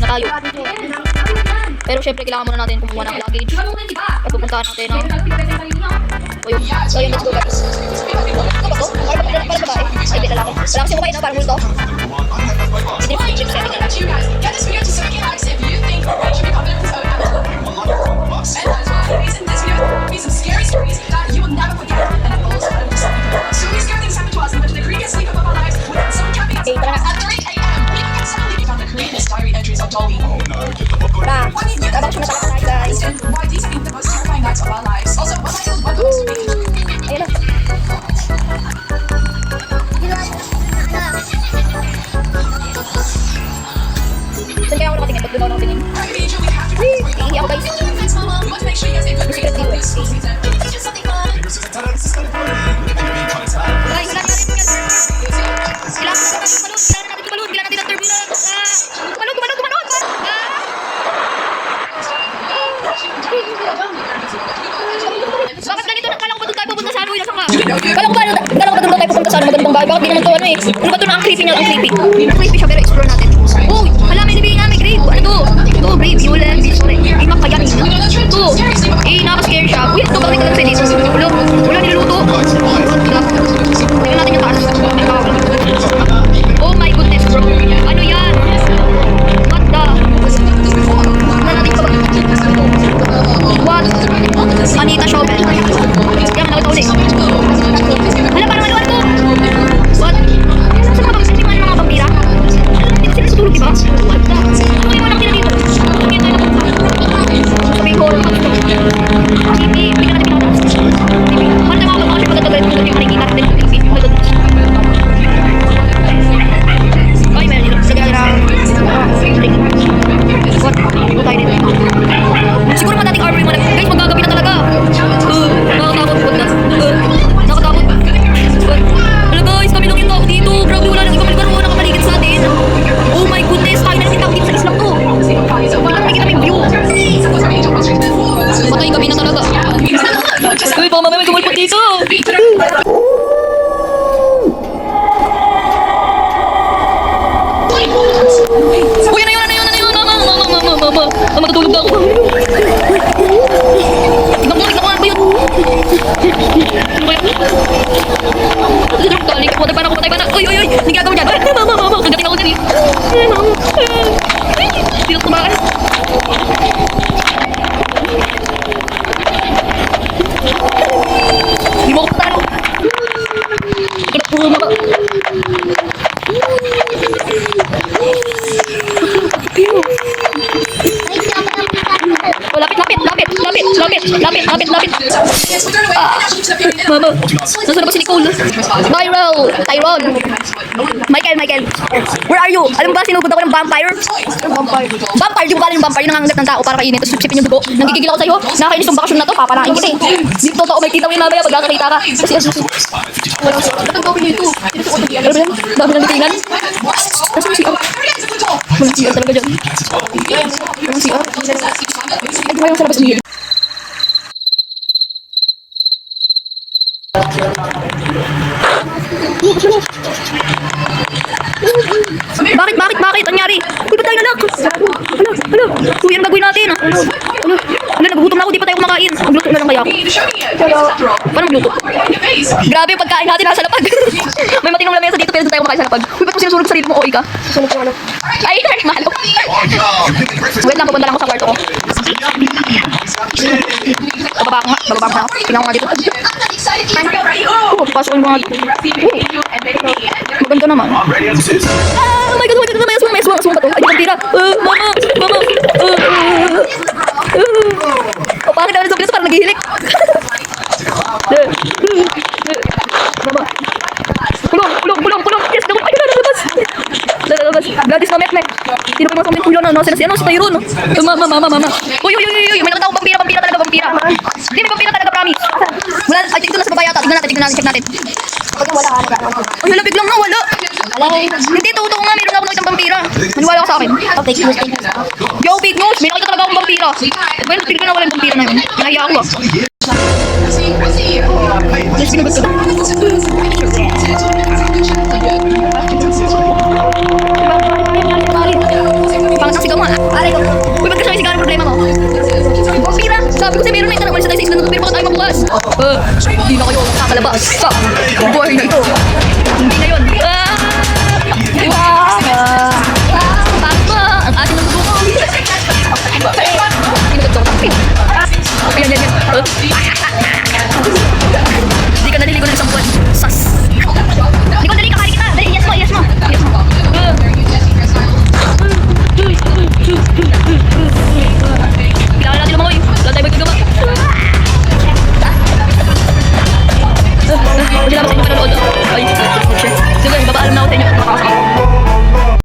tayo. Pero syempre kailangan muna natin kumuha ng luggage. At pupuntahan natin ang... So yun, let's go guys. Ito ba to? Para babae? Ay, di lalaki. Wala kasi mukha na, parang multo. Hindi mo chips setting na. Okay, tara na. Tara, abang siya na talaga tayo guys. Ayun na. Saan kaya ako nakatingin? Ba't doon ako nakatingin? Iihi ako guys. May secret dito eh. Ay, wala natin yan. Kailangan natin tumalun. Kailangan natin ng turbulence. Tumalun. Bakit ganito? Kala ko ba doon tayo pupunta sa ano? Kala ko ba doon tayo pupunta sa ano? Magandang bahay. Bakit di naman to ano eh? Ano ba to na ang creepy niya? Ang creepy. Creepy siya pero explore natin. Uy! Hala, may nabigay nga. May grave. Ano to? Ito, grave. Yulen. Sorry. Ay, makayan. Ito. Eh, nakascare siya. Uy, ito. Bakit ka lang pwede? Wala niluluto. Tingnan natin yung taas. Oh my goodness bro. Ano yan? What the? Tingnan natin ito. What? Anita Shovel. Yan, nakita ulit. Hala, parang ano to? What? Saan mga bangsipan ng mga vampira? Dito sila tutulog, diba? What the? Ano yung walang tira dito? Hindi tayo napunta. Sabi ko, hindi ka natin pinataas. Paano tayo mga pagkakagalit mo yung makikita natin yung video? Ay, meron dito. What? Ito tayo dito. Siguro madating armor yung mga guys, magagabi na talaga. Nakatakot po na. Nakatakot. Hello guys, kami lang yung tao dito. Grabe, wala nang ibang laro nakapaligid sa atin. Oh my goodness, tayo na rin tao dito sa islam to. Wala nakikita may view. Patay kami na talaga. Uy, baka mamaya may gumulpot dito. Uy, ano yun? Mama, matutulog na ako. Tignan mo, ano ba yun? Ano ba yun? Galing, patay pa na. Uy, hindi gagawin dyan. Mama, kagating ako dyan eh. Mama. Tinok tumakas. Hindi mo ako patalo. Ito puro maka. Lapit. Mama, nasa na ba si Nicole? Tyrone. Michael. Where are you? Alam mo ba, sinugod ako ng vampire? Vampire, di mo ba alam yung vampire? Yung nangangagat ng tao para kainin, tapos sipsipin yung dugo. Nanggigigil ako sa'yo. Nakakainis yung bakasyon na to, papalain kita eh. Di totoo, may kita mo yung mamaya pag nakakita ka. Kasi ang gawin niyo ito. Ano ba yan? Dami ng litingan. Nasaan si walang CR talaga dyan. Walang CR. Ay, di ba yung sa labas ng hili? Bakit? Anyari? Uy, ba't tayo nalak? Hala. Uy, anong gagawin natin? Hala, nagugutom na ako, di pa tayo kumakain. Magluto na lang kaya ako. Paano magluto? Grabe yung pagkain natin nasa lapag. May matinong lamesa dito pero doon tayo kumakain sa lapag. Uy, ba't mo sinusunog sa sarili mo? OA ka? Susunog yung ano? Ay, malo. Wait lang, pupunta lang ako sa kwarto ko. Bababa ko nga. Tingnan ko nga dito. Pasukin ko nga dito. Maganda naman. Oh my god, may aswang pa to. Ay, vampira. Mama. Bakit naman sa parang naghihilik? Mama. Kulong. Yes, naku. Ay, lalabas. Gladys, mamet. Sino pa yung mga kulo na? Si Tyrone. Mama. Uy. May nakita akong vampira talaga. Hindi, may vampira talaga, promise. Wala, ay, ito na sa baba yata. Tignan natin, check natin. Ay, wala, biglang wala. Hindi, totoo nga, meron ako nakitang vampira. Maniwala ka sa akin. Yo, big news, may nakita talaga akong vampira. Well, tignan na wala yung vampira na yun. Nahiya ako ah. Let's go. Pangit ang sigaw nga. Sabi ko si meron na ito, nagwalis na tayo sa isla na ito, pero baka tayo mabukas. Hindi na kayo nakakalabas sa buhay na ito.